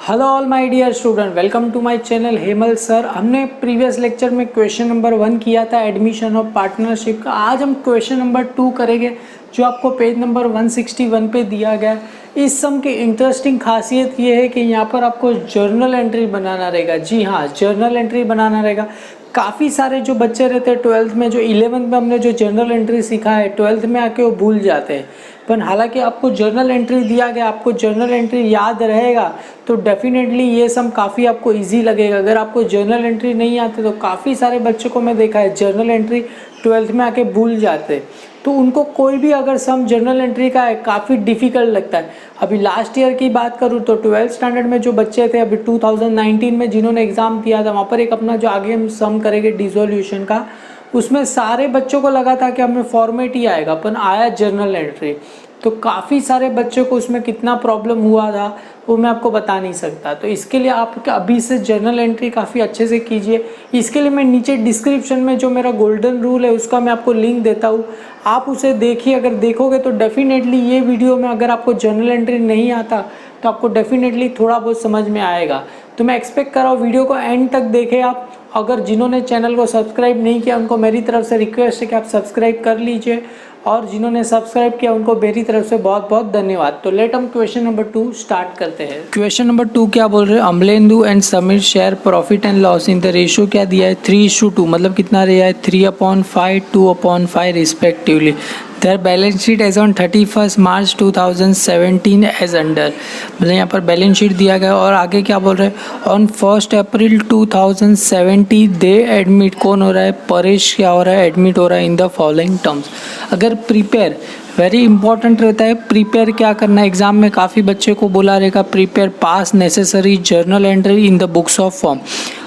Hello all my dear student, welcome to my channel Hemal sir. हमने previous lecture में question number 1 किया था admission of partnership का। आज हम क्वेश्चन नंबर 2 करेंगे जो आपको पेज नंबर 161 पे दिया गया है। इस सम की इंटरेस्टिंग खासियत ये है कि यहाँ पर आपको जर्नल एंट्री बनाना रहेगा। जी हाँ, जर्नल एंट्री बनाना रहेगा। काफ़ी सारे जो बच्चे रहते हैं 12th में, जो 11th में हमने जो जर्नल एंट्री सीखा है 12th में आके वो भूल जाते हैं। पर हालांकि आपको जर्नल एंट्री दिया गया, आपको जर्नल एंट्री याद रहेगा तो डेफिनेटली ये सम काफ़ी आपको इजी लगेगा। अगर आपको जर्नल एंट्री नहीं आते तो काफ़ी सारे बच्चों को मैं देखा है जर्नल एंट्री 12th में आके भूल जाते, तो उनको कोई भी अगर सम जर्नल एंट्री का है काफ़ी डिफ़िकल्ट लगता है। अभी लास्ट ईयर की बात करूँ तो 12th स्टैंडर्ड में जो बच्चे थे अभी 2019 में जिन्होंने एग्ज़ाम दिया था, वहाँ पर एक अपना जो आगे हम सम करेंगे डिसोल्यूशन का, उसमें सारे बच्चों को लगा था कि हमें फॉर्मेट ही आएगा, पर आया जर्नल एंट्री। तो काफ़ी सारे बच्चों को उसमें कितना प्रॉब्लम हुआ था वो मैं आपको बता नहीं सकता। तो इसके लिए आप अभी से जर्नल एंट्री काफ़ी अच्छे से कीजिए। इसके लिए मैं नीचे डिस्क्रिप्शन में जो मेरा गोल्डन रूल है उसका मैं आपको लिंक देता हूँ, आप उसे देखिए। अगर देखोगे तो डेफिनेटली ये वीडियो में अगर आपको जर्नल एंट्री नहीं आता तो आपको डेफिनेटली थोड़ा बहुत समझ में आएगा। तो मैं एक्सपेक्ट कर रहा हूँ वीडियो को एंड तक देखें आप। अगर जिन्होंने चैनल को सब्सक्राइब नहीं किया उनको मेरी तरफ से रिक्वेस्ट है कि आप सब्सक्राइब कर लीजिए, और जिन्होंने सब्सक्राइब किया उनको मेरी तरफ से बहुत बहुत धन्यवाद। तो लेट हम क्वेश्चन नंबर 2 स्टार्ट करते हैं। क्वेश्चन नंबर 2 क्या बोल रहे हैं, Amlendu and Sameer share profit and loss in the ratio क्या दिया है 3:2, मतलब कितना दिया है 3/5 2/5 respectively. Their balance sheet as on 31 March 2017 as under, मतलब यहाँ पर बैलेंस शीट दिया गया। और आगे क्या बोल रहे हैं, ऑन 1 अप्रैल 2070 दे एडमिट, कौन हो रहा है, परेश क्या हो रहा है, एडमिट हो रहा है इन द फॉलोइंग टर्म्स। अगर प्रिपेयर वेरी इंपॉर्टेंट रहता है, प्रिपेयर क्या करना है, एग्जाम में काफ़ी बच्चे को बोला रहेगा prepare pass necessary journal entry in the books of form.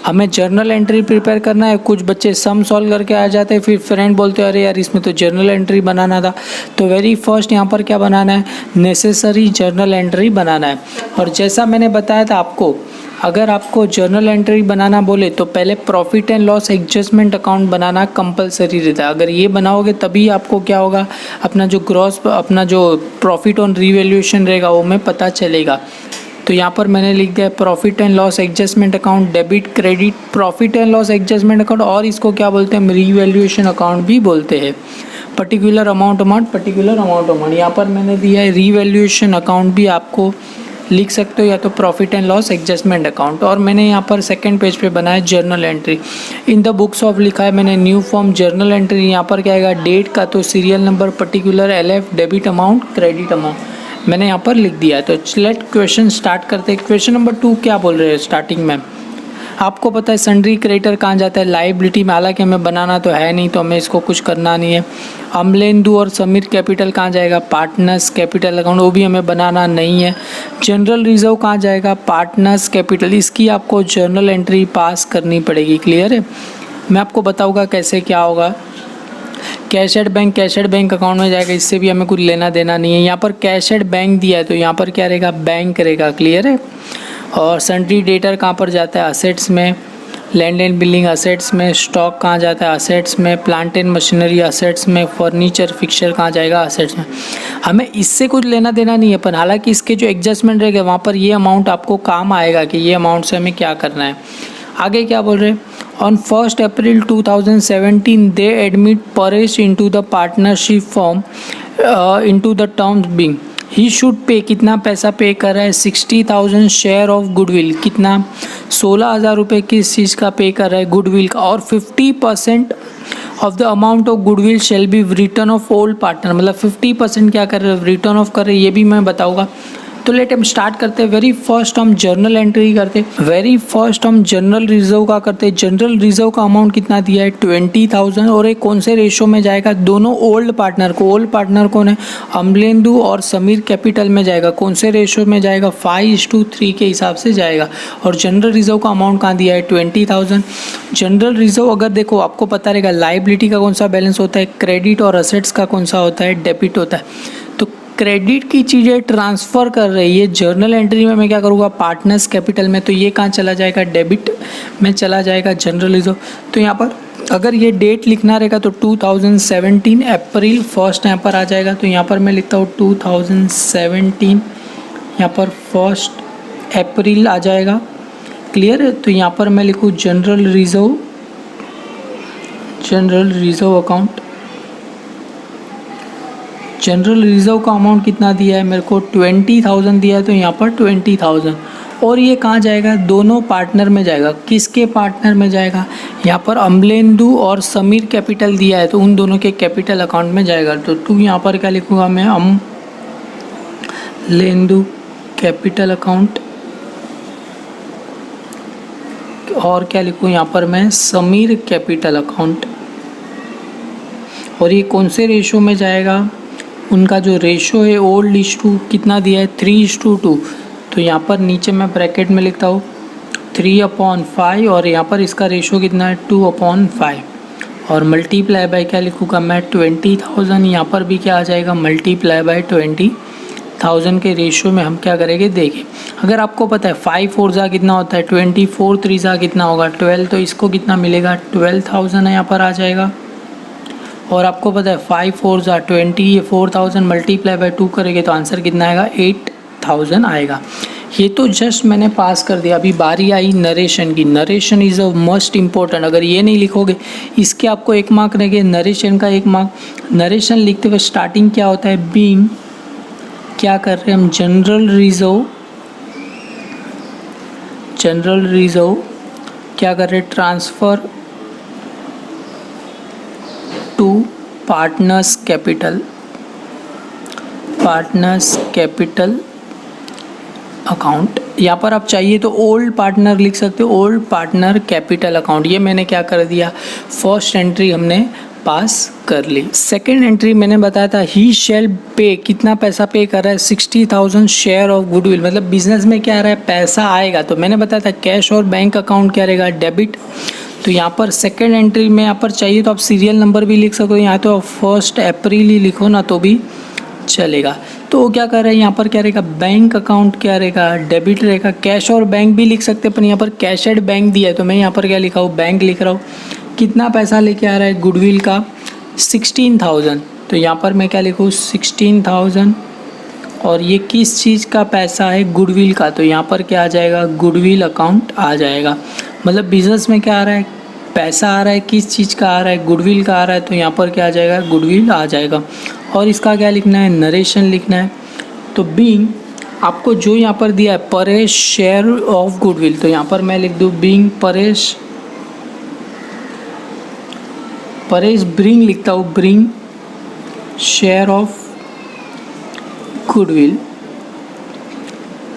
हमें जर्नल एंट्री प्रिपेयर करना है। कुछ बच्चे सम सॉल्व करके आ जाते हैं, फिर फ्रेंड बोलते हैं अरे यार इसमें तो जर्नल एंट्री बनाना था। तो वेरी फर्स्ट यहाँ पर क्या बनाना है, नेसेसरी जर्नल एंट्री बनाना है। और जैसा मैंने बताया था आपको, अगर आपको जर्नल एंट्री बनाना बोले तो पहले profit and loss adjustment account banana compulsory रहता है। अगर ये बनाओगे तभी आपको क्या होगा, अपना जो ग्रॉस, अपना जो प्रॉफिट ऑन रीवैल्यूएशन रहेगा वो में पता चलेगा। तो यहाँ पर मैंने लिख दिया profit and loss adjustment account, debit credit profit and loss adjustment account, और इसको क्या बोलते हैं, रीवैल्यूएशन अकाउंट भी बोलते हैं। पर्टिकुलर अमाउंट पर्टिकुलर अमाउंट यहाँ पर मैंने दिया है रीवैल्यूएशन अकाउंट भी आपको लिख सकते हो, या तो profit and loss adjustment account. और मैंने यहाँ पर सेकंड पेज पे बनाया journal entry in the books of, लिखा है मैंने न्यू फॉर्म जर्नल एंट्री। यहाँ पर क्या आएगा, डेट का तो serial number, particular LF, debit amount, credit amount मैंने यहाँ पर लिख दिया है। तो लेट क्वेश्चन स्टार्ट करते हैं। क्वेश्चन नंबर 2 क्या बोल रहे हैं स्टार्टिंग में, आपको पता है सन्ड्री क्रेडिटर कहाँ जाता है, लाइबिलिटी में। हालांकि हमें बनाना तो है नहीं तो हमें इसको कुछ करना नहीं है। अमलेंदु और समीर कैपिटल कहाँ जाएगा, पार्टनर्स कैपिटल अकाउंट, वो भी हमें बनाना नहीं है। जनरल रिजर्व कहाँ जाएगा, पार्टनर्स कैपिटल, इसकी आपको जर्नल एंट्री पास करनी पड़ेगी। क्लियर है, मैं आपको बताऊँगा कैसे क्या होगा। कैश एट बैंक अकाउंट में जाएगा, इससे भी हमें कुछ लेना देना नहीं है। यहाँ पर कैश एट बैंक दिया है तो यहाँ पर क्या रहेगा, बैंक रहेगा। क्लियर है। और सन्ड्री डेटर कहाँ पर जाता है, असेट्स में। लैंड एंड बिल्डिंग असेट्स में। स्टॉक कहाँ जाता है, असेट्स में। प्लांट एंड मशीनरी असेट्स में। फर्नीचर फिक्सचर कहाँ जाएगा, असेट्स में। हमें इससे कुछ लेना देना नहीं है, पर हालांकि इसके जो एडजस्टमेंट रहेगा वहाँ पर ये अमाउंट आपको काम आएगा कि ये अमाउंट से हमें क्या करना है। आगे क्या बोल रहे हैं, on 1 April 2017 they admit Paresh into the partnership form into the terms being he should pay, कितना पैसा पे कर रहा है, 60,000 शेयर ऑफ गुडविल, कितना 16,000 रुपये किस चीज़ का पे कर रहा है, गुडविल का। और 50% of the amount of goodwill shall B return of old partner, मतलब 50% क्या कर रहे हैं, रिटर्न ऑफ कर रहे हैं, ये भी मैं बताऊँगा। तो लेट हम स्टार्ट करते हैं। वेरी फर्स्ट हम जर्नल एंट्री करते हैं। वेरी फर्स्ट हम जनरल रिजर्व का करते हैं। जनरल रिजर्व का अमाउंट कितना दिया है, 20,000, और एक कौन से रेशो में जाएगा, दोनों ओल्ड पार्टनर को। ओल्ड पार्टनर कौन है, अमलेंदु और समीर कैपिटल में जाएगा। कौन से रेशो में जाएगा, 5:3 के हिसाब से जाएगा। और जनरल रिजर्व का अमाउंट कहाँ दिया है, 20,000। जनरल रिजर्व अगर देखो आपको पता रहेगा लाइबिलिटी का कौन सा बैलेंस होता है, क्रेडिट, और असेट्स का कौन सा होता है, डेबिट होता है। तो क्रेडिट की चीज़ें ट्रांसफ़र कर रही है जर्नल एंट्री में, मैं क्या करूँगा, पार्टनर्स कैपिटल में, तो ये कहाँ चला जाएगा, डेबिट में चला जाएगा जर्नल रिजर्व। तो यहाँ पर अगर ये डेट लिखना रहेगा तो 2017 अप्रैल 1 यहाँ पर आ जाएगा। तो यहाँ पर मैं लिखता हूँ 2017 यहाँ पर 1 अप्रैल आ जाएगा। क्लियर है? तो यहाँ पर मैं लिखूँ general reserve account. General reserve का अमाउंट कितना दिया है मेरे को, 20,000 दिया है, तो यहाँ पर 20,000। और ये कहाँ जाएगा, दोनों पार्टनर में जाएगा। किसके पार्टनर में जाएगा, यहाँ पर अमलेंदु और समीर कैपिटल दिया है, तो उन दोनों के कैपिटल अकाउंट में जाएगा। तो टू यहाँ पर क्या लिखूँगा मैं, अमलेंदु कैपिटल अकाउंट, और क्या लिखूँ यहाँ पर मैं, समीर कैपिटल अकाउंट। और ये कौन से रेशो में जाएगा, उनका जो रेशो है ओल्ड इज टू कितना दिया है, 3:2। तो यहाँ पर नीचे मैं ब्रैकेट में लिखता हूँ 3/5, और यहाँ पर इसका रेशो कितना है 2/5, और मल्टीप्लाई बाय क्या लिखूँगा मैं, 20,000। यहाँ पर भी क्या आ जाएगा, मल्टीप्लाई बाय 20,000 के रेशो में हम क्या करेंगे, देखें। अगर आपको पता है 5 4 जा कितना होता है 20, 4 3 जा कितना होगा 12, तो इसको कितना मिलेगा 12,000 है, यहाँ पर आ जाएगा। और आपको पता है 5 4 जा 20, ये 4,000 मल्टीप्लाई बाय 2 करेंगे तो आंसर कितना आएगा, 8,000 आएगा। ये तो जस्ट मैंने पास कर दिया। अभी बारी आई नरेशन की। Narration is a most important. अगर ये नहीं लिखोगे, इसके आपको 1 मार्क रहेंगे, नरेशन का 1 मार्क। नरेशन लिखते हुए स्टार्टिंग क्या होता है, बीइंग, क्या कर रहे हैं हम, जनरल रिजर्व क्या कर रहे हैं, transfer to partners capital account. यहाँ पर आप चाहिए तो ओल्ड पार्टनर लिख सकते हो, ओल्ड पार्टनर कैपिटल अकाउंट। ये मैंने क्या कर दिया, फर्स्ट एंट्री हमने पास कर ली। सेकेंड एंट्री मैंने बताया था, ही शेल पे, कितना पैसा पे कर रहा है, 60,000 शेयर ऑफ गुडविल। मतलब बिजनेस में क्या आ रहा है, पैसा आएगा। तो मैंने बताया था कैश और बैंक अकाउंट क्या रहेगा, डेबिट। तो यहाँ पर सेकेंड एंट्री में यहाँ पर चाहिए तो आप सीरियल नंबर भी लिख सकते हो, यहाँ तो आप 1 अप्रैल ही लिखो ना तो भी चलेगा। तो वो क्या कर रहे हैं, यहाँ पर क्या रहेगा, बैंक अकाउंट क्या रहेगा, डेबिट रहेगा। कैश और बैंक भी लिख सकते हैं, पर यहाँ पर कैश एड बैंक दिया है तो मैं यहाँ पर क्या लिखा हूँ, बैंक लिख रहा हूँ। कितना पैसा लेके आ रहा है गुडविल का, 16,000। तो यहाँ पर मैं क्या लिखूँ, 16,000। और ये किस चीज़ का पैसा है, गुडविल का। तो यहाँ पर क्या आ जाएगा, गुडविल अकाउंट आ जाएगा। मतलब बिजनेस में क्या आ रहा है, पैसा आ रहा है, किस चीज़ का आ रहा है, गुडविल का आ रहा है। तो यहाँ पर क्या आ जाएगा, गुडविल आ जाएगा। और इसका क्या लिखना है, नरेशन लिखना है। तो बीइंग, आपको जो यहाँ पर दिया है, परेश शेयर ऑफ गुडविल, तो यहाँ पर मैं लिख दूँ बीइंग परेश ब्रिंग लिखता हूँ, ब्रिंग शेयर ऑफ गुडविल।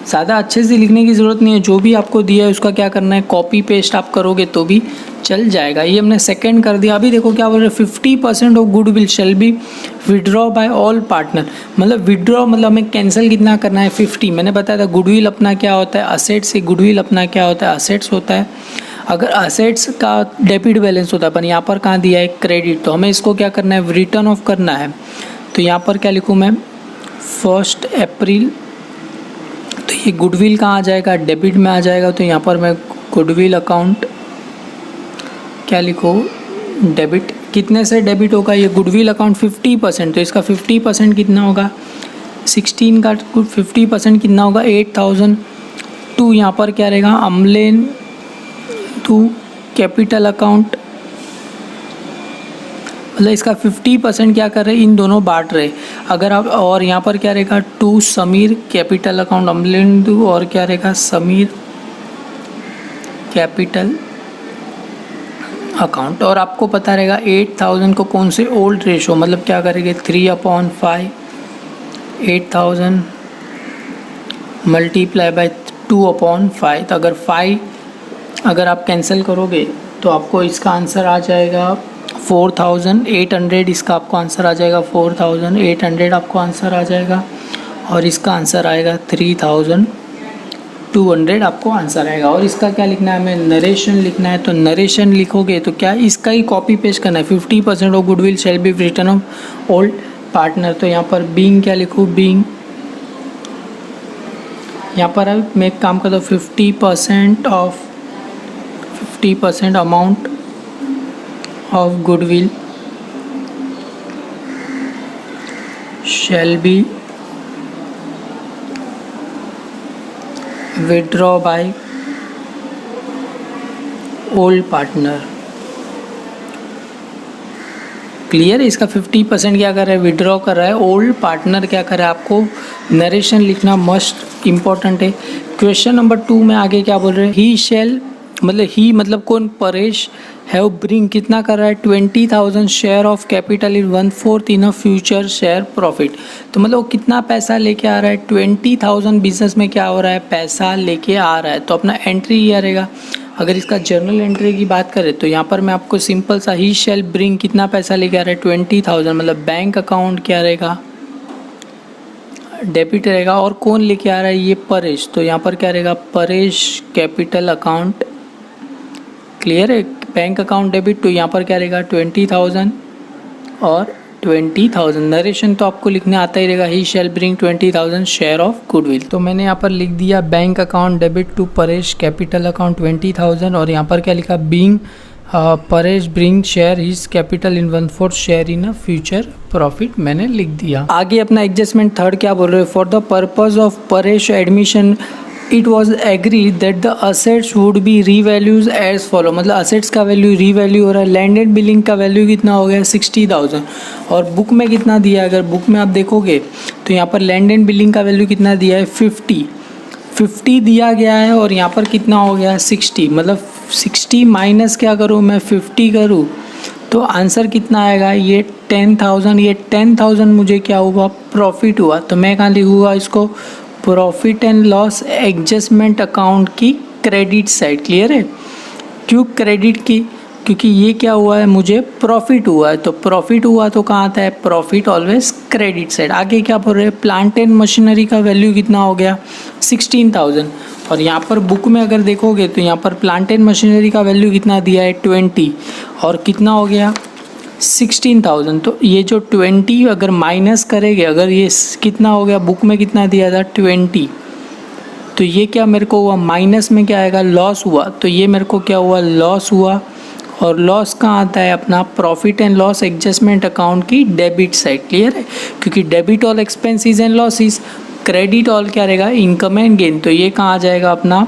ज़्यादा अच्छे से लिखने की ज़रूरत नहीं है, जो भी आपको दिया है उसका क्या करना है, कॉपी पेस्ट आप करोगे तो भी चल जाएगा। ये हमने सेकंड कर दिया। अभी देखो क्या बोल रहे हैं, 50% of goodwill shall be withdraw by all partner. मतलब विड्रॉ मतलब हमें कैंसिल कितना करना है, 50। मैंने बताया था गुडविल अपना क्या होता है, असेट्स से। गुडविल अपना क्या होता है, असेट्स होता है। अगर असेट्स का डेबिट बैलेंस होता है, पर यहाँ पर कहाँ दिया है, क्रेडिट। तो हमें इसको क्या करना है, रिटर्न ऑफ करना है। तो यहाँ पर क्या लिखूँ मैं, 1 अप्रैल। तो ये गुडविल कहाँ आ जाएगा, डेबिट में आ जाएगा। तो यहाँ पर मैं गुडविल अकाउंट क्या लिखो, डेबिट। कितने से डेबिट होगा ये गुडविल अकाउंट, 50%। तो इसका 50% कितना होगा, 16 का 50% कितना होगा, 8,000। टू यहाँ पर क्या रहेगा, अमलेन टू कैपिटल अकाउंट। मतलब इसका 50% क्या कर रहे हैं, इन दोनों बांट रहे। अगर आप, और यहाँ पर क्या रहेगा, to Sameer capital account, Amlendu, और क्या रहेगा, समीर कैपिटल अकाउंट। और आपको पता रहेगा 8,000 को कौन से ओल्ड रेशो, मतलब क्या करेंगे, 3/5, 8,000 मल्टीप्लाई बाय 2/5। तो अगर आप कैंसिल करोगे तो आपको इसका आंसर आ जाएगा 4,800। इसका आपको आंसर आ जाएगा 4,800 आपको आंसर आ जाएगा। और इसका आंसर आएगा 3,200 आपको आंसर आएगा। और इसका क्या लिखना है, हमें नरेशन लिखना है। तो नरेशन लिखोगे तो क्या, इसका ही कॉपी पेस्ट करना है। 50% of goodwill shall B return of old partner. तो यहाँ पर बीइंग क्या लिखूँ, बीइंग, यहाँ पर मैं एक काम करता हूँ, 50% amount of goodwill shall be withdraw by old partner. Clear है, इसका 50% क्या कर रहा है, विड्रॉ कर रहा है, ओल्ड पार्टनर क्या कर रहा है, आपको नरेशन लिखना मस्ट इम्पॉर्टेंट है। क्वेश्चन नंबर 2 में आगे क्या बोल रहे हैं, ही शेल मतलब ही मतलब कौन, परेश हैव ब्रिंग कितना कर रहा है, 20,000 share of capital in 1/4 in a future share profit. तो मतलब वो कितना पैसा लेके आ रहा है, 20,000 बिजनेस में क्या हो रहा है, पैसा लेके आ रहा है। तो अपना एंट्री ये रहेगा। अगर इसका जर्नल एंट्री की बात करें तो यहाँ पर मैं आपको सिंपल सा, ही शेल ब्रिंग कितना पैसा लेके आ रहा है, 20,000, मतलब बैंक अकाउंट क्या रहेगा, डेबिट रहेगा। और कौन लेके आ रहा है, ये परेश, तो यहाँ पर क्या रहेगा, परेश कैपिटल अकाउंट। क्लियर है, बैंक अकाउंट डेबिट, तो यहाँ पर क्या रहेगा 20,000 और 20,000। नरेशन तो आपको लिखने आता ही रहेगा, he shall bring 20,000 share of goodwill. तो मैंने यहाँ पर लिख दिया bank account debit to Paresh capital account 20,000, और यहाँ पर क्या लिखा, being Paresh bring share his capital in 1/4 share in a future profit, मैंने लिख दिया। आगे अपना एडजस्टमेंट थर्ड क्या बोल रहे हैं, for the purpose of Paresh admission it was agree that the assets would be revalued as follow, मतलब असेट्स का वैल्यू रीवैल्यू हो रहा है। लैंड एंड बिलिंग का वैल्यू कितना हो गया 60,000, और बुक में कितना दिया है, अगर बुक में आप देखोगे तो यहाँ पर लैंड एंड बिलिंग का वैल्यू कितना दिया है 50 दिया गया है, और यहाँ पर कितना हो गया 60, मतलब 60 माइनस क्या करूँ मैं 50 करूँ तो आंसर कितना आएगा, ये 10,000। ये 10,000 मुझे क्या हुआ, प्रॉफिट हुआ। तो मैं कहाँ लिखूँगा इसको, profit and loss adjustment account की क्रेडिट साइड। क्लियर है, क्यों क्रेडिट की, क्योंकि ये क्या हुआ है, मुझे प्रॉफिट हुआ है। तो प्रॉफिट हुआ तो कहाँ आता है, प्रॉफिट ऑलवेज क्रेडिट साइड। आगे क्या बोल रहे हैं, प्लांट एंड मशीनरी का वैल्यू कितना हो गया 16,000, और यहाँ पर बुक में अगर देखोगे तो यहाँ पर प्लांट एंड मशीनरी का वैल्यू कितना दिया है 20, और कितना हो गया 16,000। तो ये जो 20 अगर माइनस करेंगे, अगर ये कितना हो गया, बुक में कितना दिया था 20, तो ये क्या मेरे को हुआ, माइनस में क्या आएगा, लॉस हुआ। तो ये मेरे को क्या हुआ, लॉस हुआ। और लॉस कहाँ आता है, अपना profit and loss adjustment account की डेबिट साइड। क्लियर है, क्योंकि debit all expenses and losses, credit all क्या रहेगा, इनकम एंड गेन। तो ये कहाँ आ जाएगा, अपना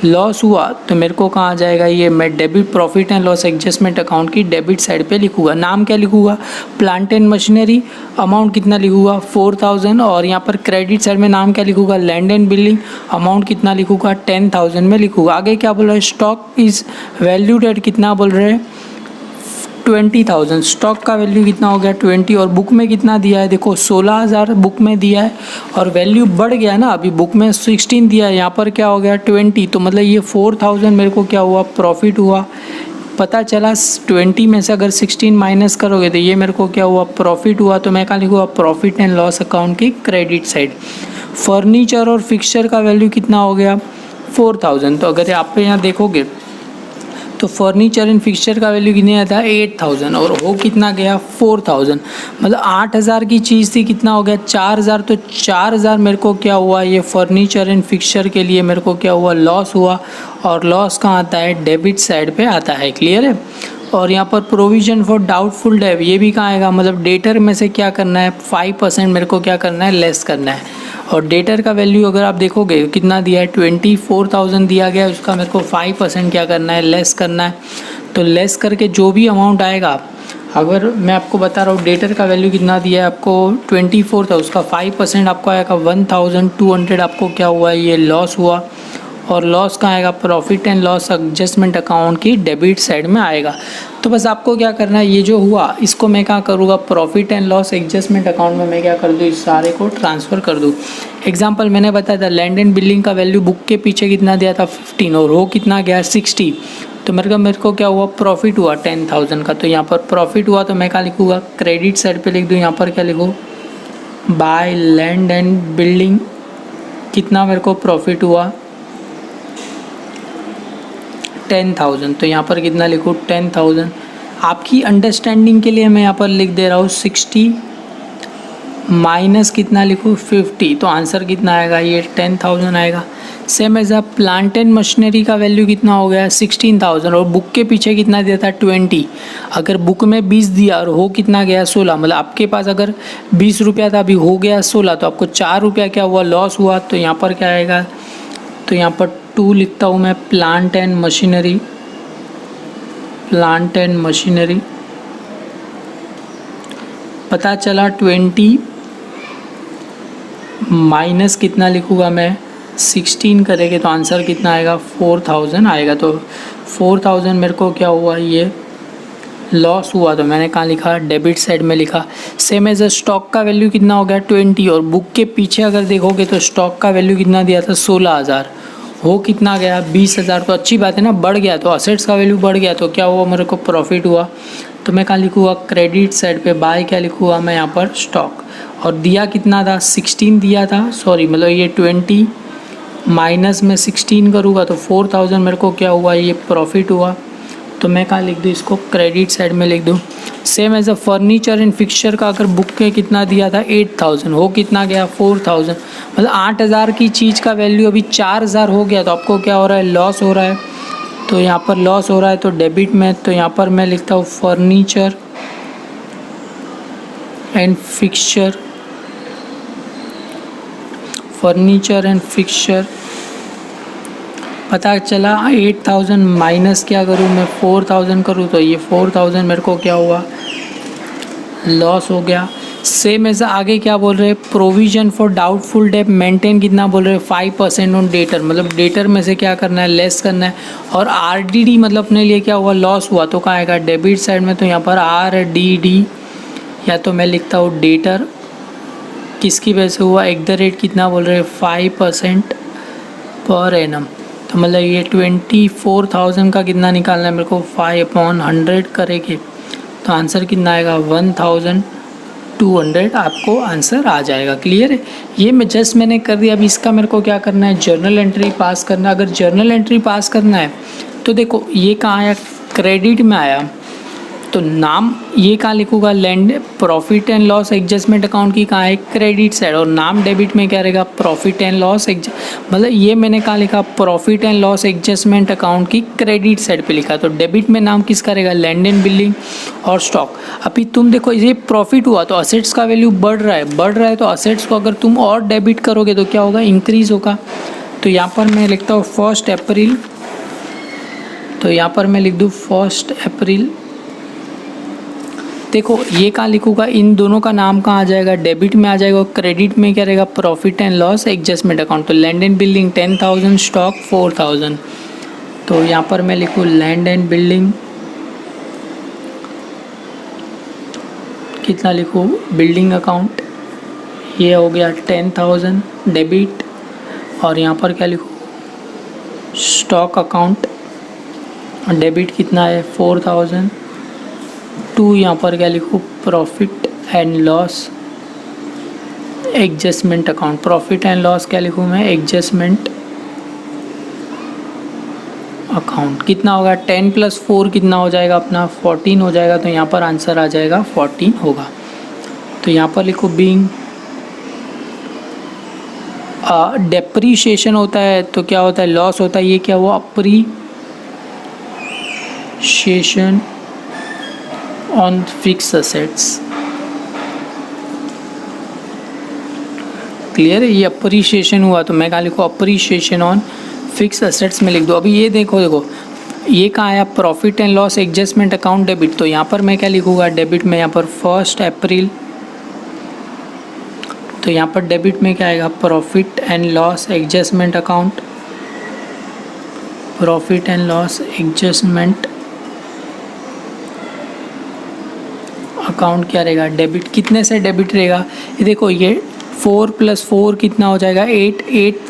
लॉस हुआ तो मेरे को कहाँ आ जाएगा, ये मैं debit profit and loss adjustment account की डेबिट साइड पे लिखूंगा। नाम क्या लिखूंगा, प्लांट एंड मशीनरी, अमाउंट कितना लिखूंगा 4,000, और यहाँ पर क्रेडिट साइड में नाम क्या लिखूंगा, लैंड एंड बिल्डिंग, अमाउंट कितना लिखूंगा 10,000 में लिखूंगा। आगे क्या बोल रहा है, स्टॉक इज वैल्यूड एट कितना बोल रहे हैं 20,000, स्टॉक का वैल्यू कितना हो गया 20, और बुक में कितना दिया है, देखो 16,000 बुक में दिया है, और वैल्यू बढ़ गया ना, अभी बुक में 16 दिया है, यहाँ पर क्या हो गया 20, तो मतलब ये 4,000 मेरे को क्या हुआ, प्रॉफिट हुआ। पता चला 20 में से अगर 16 माइनस करोगे तो ये मेरे को क्या हुआ, प्रॉफिट हुआ। तो मैं कहाँ लिखूँगा, प्रॉफिट एंड लॉस अकाउंट की क्रेडिट साइड। फर्नीचर और फिक्सचर का वैल्यू कितना हो गया 4,000, तो अगर आप यहाँ देखोगे तो फर्नीचर एंड फिक्सचर का वैल्यू कितना था 8,000, और हो कितना गया 4,000, मतलब 8,000 की चीज़ थी, कितना हो गया 4,000। तो 4,000 मेरे को क्या हुआ, ये फर्नीचर एंड फिक्सचर के लिए मेरे को क्या हुआ, लॉस हुआ। और लॉस कहाँ आता है, डेबिट साइड पे आता है। क्लियर है, और यहाँ पर प्रोविजन फॉर डाउटफुल डेब, ये भी कहाँ आएगा, मतलब डेटर में से क्या करना है 5% मेरे को क्या करना है, लेस करना है। और डेटर का वैल्यू अगर आप देखोगे कितना दिया है 24,000 दिया गया है, उसका मेरे को 5% क्या करना है, लेस करना है। तो लेस करके जो भी अमाउंट आएगा, अगर मैं आपको बता रहा हूँ डेटर का वैल्यू कितना दिया है आपको 24 था, उसका 5% आपको आएगा 1,200 आपको क्या हुआ, ये लॉस हुआ। और लॉस कहाँ आएगा, profit and loss adjustment account की डेबिट साइड में आएगा। तो बस आपको क्या करना है, ये जो हुआ इसको मैं क्या करूँगा, profit and loss adjustment account में मैं क्या कर दूँ, इस सारे को ट्रांसफ़र कर दूँ। एग्जांपल मैंने बताया था, लैंड एंड बिल्डिंग का वैल्यू बुक के पीछे कितना दिया था 15, और हो कितना गया 60, तो मेरे को क्या हुआ, प्रॉफिट हुआ 10,000 का। तो यहाँ पर प्रॉफिट हुआ तो मैं क्या लिखूँगा, क्रेडिट साइड पर लिख दूँ। यहाँ पर क्या लिखूँ, बाय लैंड एंड बिल्डिंग कितना मेरे को प्रॉफिट हुआ 10,000, तो यहाँ पर कितना लिखूँ 10,000। आपकी अंडरस्टैंडिंग के लिए मैं यहाँ पर लिख दे रहा हूँ 60 माइनस कितना लिखूँ 50, तो आंसर कितना आएगा, ये 10,000 आएगा। Same as a plant and machinery का वैल्यू कितना हो गया 16,000, और बुक के पीछे कितना दिया था 20। अगर बुक में 20 दिया और हो कितना गया 16, मतलब आपके पास अगर 20 रुपया था, अभी हो गया 16, तो आपको 4 रुपया क्या हुआ, लॉस हुआ। तो यहाँ पर क्या आएगा तो यहाँ पर 2 लिखता हूँ मैं, plant and machinery, plant and machinery. पता चला 20 माइनस कितना लिखूँगा मैं, 16 करेंगे तो आंसर कितना आएगा, 4000 आएगा। तो 4000 मेरे को क्या हुआ, ये लॉस हुआ। तो मैंने कहाँ लिखा, डेबिट साइड में लिखा। सेम एज स्टॉक का वैल्यू कितना हो गया 20, और बुक के पीछे अगर देखोगे तो स्टॉक का वैल्यू कितना दिया था 16000, हो कितना गया 20000। तो अच्छी बात है ना, बढ़ गया, तो असेट्स का वैल्यू बढ़ गया, तो क्या हुआ, मेरे को प्रॉफिट हुआ। तो मैं कहाँ लिखूँगा, क्रेडिट साइड पे बाय क्या लिखूँगा मैं यहाँ पर, स्टॉक। और दिया कितना था, 16 दिया था, सॉरी मतलब ये 20 माइनस में 16 करूँगा तो 4000 मेरे को क्या हुआ, ये प्रॉफिट हुआ। तो मैं कहाँ लिख दूँ इसको, क्रेडिट साइड में लिख दूँ। Same as a furniture and fixture का अगर बुक के कितना दिया था 8000, हो कितना गया 4000, मतलब 8000 की चीज़ का वैल्यू अभी 4000 हो गया। तो आपको क्या हो रहा है, लॉस हो रहा है। तो यहाँ पर लॉस हो रहा है तो डेबिट में, तो यहाँ पर मैं लिखता हूँ furniture and fixture, furniture and fixture. पता चला 8000 माइनस क्या करूँ मैं, 4000 करूँ, तो ये 4000 मेरे को क्या हुआ, लॉस हो गया। सेम ऐसा आगे क्या बोल रहे हैं, provision for doubtful debt maintain कितना बोल रहे हैं, 5% ऑन डेटर, मतलब डेटर में से क्या करना है, लेस करना है। और आरडीडी मतलब अपने लिए क्या हुआ, लॉस हुआ, तो कहाँ आएगा, डेबिट साइड में। तो यहाँ पर आरडीडी, या तो मैं लिखता हूँ डेटर, किसकी वजह से हुआ, @ कितना बोल रहे हैं 5% पर एनम। तो मतलब ये 24000 का कितना निकालना है मेरे को, 5/100 करेंगे तो आंसर कितना आएगा, 1200 आपको आंसर आ जाएगा। क्लियर है, ये मैं जस्ट मैंने कर दिया। अभी इसका मेरे को क्या करना है, जर्नल एंट्री पास करना है। अगर जर्नल एंट्री पास करना है तो देखो ये कहाँ आया, क्रेडिट में आया, तो नाम ये कहाँ लिखूँगा, land profit and loss adjustment account की कहाँ है, क्रेडिट साइड, और नाम डेबिट में क्या रहेगा, प्रॉफिट एंड लॉस मतलब ये मैंने कहाँ लिखा, profit and loss adjustment account की क्रेडिट साइड पे लिखा। तो डेबिट में नाम किसका रहेगा, लैंड एंड बिल्डिंग और स्टॉक। अभी तुम देखो ये प्रॉफिट हुआ तो असेट्स का वैल्यू बढ़ रहा है, तो असेट्स को अगर तुम और डेबिट करोगे तो क्या होगा, इंक्रीज होगा। तो यहाँ पर मैं लिखता हूँ 1 अप्रैल, तो यहाँ पर मैं लिख दूँ 1 अप्रैल। देखो ये कहाँ लिखूँगा, इन दोनों का नाम कहाँ आ जाएगा, डेबिट में आ जाएगा, और क्रेडिट में क्या रहेगा, profit and loss adjustment account. तो लैंड एंड बिल्डिंग 10000, स्टॉक 4000। तो यहाँ पर मैं लिखूँ लैंड एंड बिल्डिंग, कितना लिखूँ, बिल्डिंग अकाउंट, ये हो गया 10000 डेबिट। और यहाँ पर क्या लिखूँ, स्टॉक अकाउंट, डेबिट कितना है 4000। यहाँ पर क्या लिखूँ, profit and loss adjustment account, profit and loss क्या लिखूँ मैं, एडजस्टमेंट अकाउंट। कितना होगा, 10 + 4 कितना हो जाएगा अपना, 14 हो जाएगा। तो यहाँ पर आंसर आ जाएगा 14 होगा। तो यहाँ पर लिखो बीइंग डेप्रीशिएशन होता है तो क्या होता है, लॉस होता है। ये क्या हुआ, appreciation on fix assets. Clear है, ये अप्रीशिएशन हुआ तो मैं कहाँ लिखूँ, अप्रीशिएशन ऑन फिक्स असेट्स में लिख दो। अभी ये देखो ये कहाँ आया, profit and loss adjustment account debit. तो यहाँ पर मैं क्या लिखूँगा, डेबिट में यहाँ पर 1 अप्रैल। तो यहाँ पर डेबिट में क्या आएगा, profit and loss adjustment account, profit and loss adjustment account क्या रहेगा, डेबिट। कितने से डेबिट रहेगा, ये देखो ये 4 + 4 कितना हो जाएगा, 8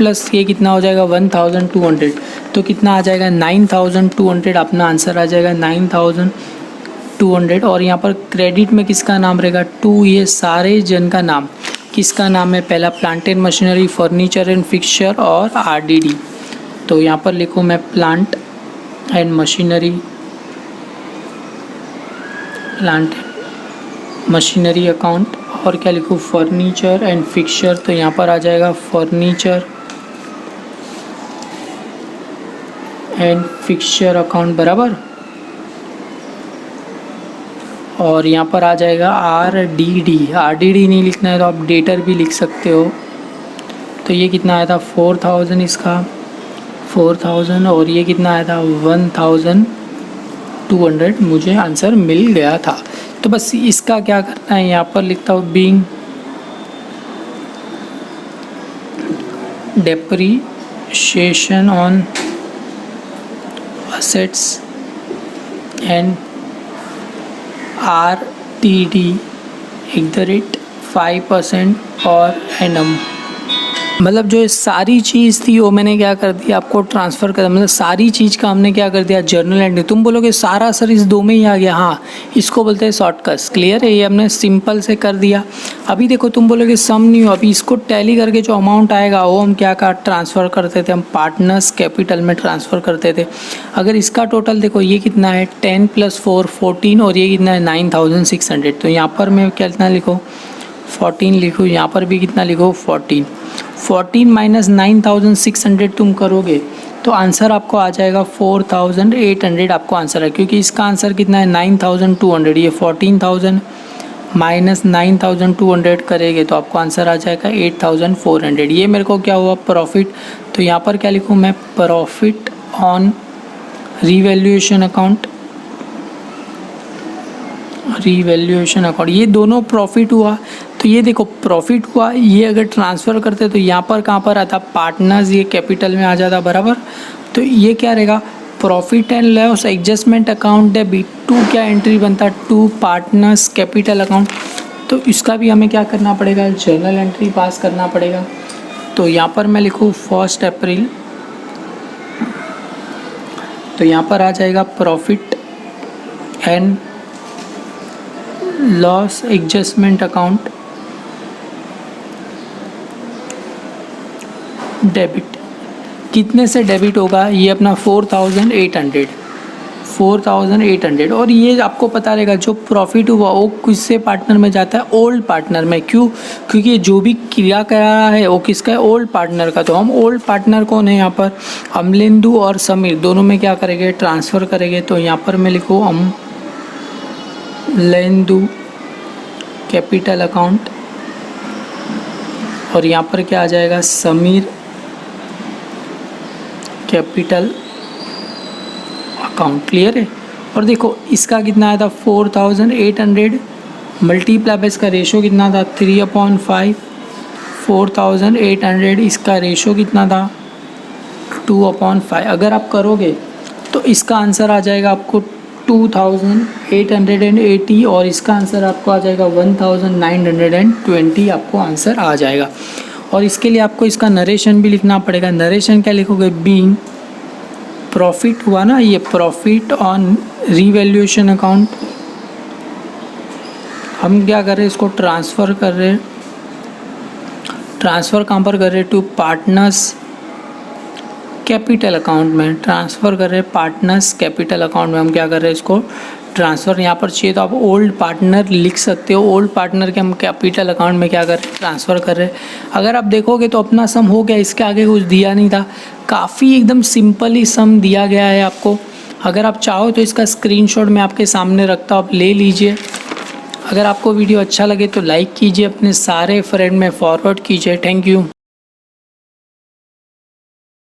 + ये कितना हो जाएगा 1200। तो कितना आ जाएगा 9200, अपना आंसर आ जाएगा 9200। और यहाँ पर क्रेडिट में किसका नाम रहेगा, 2, ये सारे जन का नाम किसका नाम है, पहला plant and machinery, furniture and fixture और आरडीडी। तो यहाँ पर लिखूँ मैं plant and machinery, plant machinery account, और क्या लिखूँ, फर्नीचर एंड फिक्सचर। तो यहाँ पर आ जाएगा फर्नीचर एंड फिक्सचर अकाउंट बराबर। और यहाँ पर आ जाएगा आरडीडी, आरडीडी नहीं लिखना है तो आप डेटर भी लिख सकते हो। तो ये कितना आया था 4000 इसका, 4000 और ये कितना आया था 1200, मुझे आंसर मिल गया था। तो बस इसका क्या करना है, यहाँ पर लिखता हूँ being depreciation on assets and RTD @5% और annum। मतलब जो सारी चीज़ थी वो मैंने क्या कर दिया, आपको ट्रांसफ़र कर, मतलब सारी चीज़ का हमने क्या कर दिया जर्नल एंट्री। तुम बोलोगे सारा सर इस दो में ही आ गया, हाँ इसको बोलते हैं शॉर्टकट्स। क्लियर है, ये हमने सिंपल से कर दिया। अभी देखो तुम बोलोगे सम नहीं हो, अभी इसको टैली करके जो अमाउंट आएगा वो हम क्या का ट्रांसफ़र करते थे, हम पार्टनर्स कैपिटल में ट्रांसफ़र करते थे। अगर इसका टोटल देखो ये कितना है 10 + 4 14 और ये कितना है 9600। तो यहाँ पर मैं कितना लिखो 14 लिखूँ, यहाँ पर भी कितना लिखो 14 माइनस 9600 तुम करोगे तो आंसर आपको आ जाएगा 4800 आपको आंसर है, क्योंकि इसका आंसर कितना है 9200। ये 14000 माइनस 9200 करेंगे तो आपको आंसर आ जाएगा 8400। ये मेरे को क्या हुआ प्रॉफिट। तो यहाँ पर क्या लिखूँ मैं, प्रॉफिट ऑन रीवैल्यूएशन अकाउंट, ये दोनों प्रॉफिट हुआ। तो ये देखो प्रॉफिट हुआ, ये अगर ट्रांसफ़र करते तो यहाँ पर कहाँ पर आता पार्टनर्स, ये कैपिटल में आ जाता बराबर। तो ये क्या रहेगा profit and loss adjustment account debit to, क्या एंट्री बनता टू पार्टनर्स कैपिटल अकाउंट। तो इसका भी हमें क्या करना पड़ेगा जर्नल एंट्री पास करना पड़ेगा। तो यहाँ पर मैं लिखूँ 1 अप्रैल, तो यहाँ पर आ जाएगा profit and loss adjustment account debit. कितने से डेबिट होगा, ये अपना 4800। और ये आपको पता रहेगा जो प्रॉफिट हुआ वो किससे पार्टनर में जाता है, ओल्ड पार्टनर में। क्यों, क्योंकि जो भी क्रिया करा रहा है वो किसका है, ओल्ड पार्टनर का। तो हम ओल्ड पार्टनर कौन है यहाँ पर, अमलेंदु और समीर, दोनों में क्या करेंगे ट्रांसफ़र करेंगे। तो यहाँ पर मैं लिखूँ अमलेंदु कैपिटल अकाउंट और यहाँ पर क्या आ जाएगा समीर कैपिटल अकाउंट। क्लियर है। और देखो इसका कितना आया था 4800 मल्टीप्लाई बाय इसका रेशो कितना था 3/5। 4800 इसका रेशो कितना था 2/5। अगर आप करोगे तो इसका आंसर आ जाएगा आपको 2880 और इसका आंसर आपको आ जाएगा 1920 आपको आंसर आ जाएगा। और इसके लिए आपको इसका नरेशन भी लिखना पड़ेगा। नरेशन क्या लिखोगे, बीइंग प्रॉफिट हुआ ना, ये प्रॉफिट ऑन रीवैल्यूएशन अकाउंट। हम क्या कर रहे हैं, इसको ट्रांसफ़र कर रहे हैं। ट्रांसफ़र कहाँ पर कर रहे हैं, टू पार्टनर्स कैपिटल अकाउंट में ट्रांसफ़र कर रहे हैं। पार्टनर्स कैपिटल अकाउंट में हम क्या कर रहे हैं, इसको ट्रांसफ़र। यहाँ पर चाहिए तो आप ओल्ड पार्टनर लिख सकते हो। ओल्ड पार्टनर के हम कैपिटल अकाउंट में क्या कर रहे हैं, ट्रांसफ़र कर रहे हैं। अगर आप देखोगे तो अपना सम हो गया, इसके आगे कुछ दिया नहीं था। काफ़ी एकदम सिंपल ही सम दिया गया है आपको। अगर आप चाहो तो इसका स्क्रीनशॉट मैं आपके सामने रखता हूँ, आप ले लीजिए। अगर आपको वीडियो अच्छा लगे तो लाइक कीजिए, अपने सारे फ्रेंड में फॉरवर्ड कीजिए। Thank you.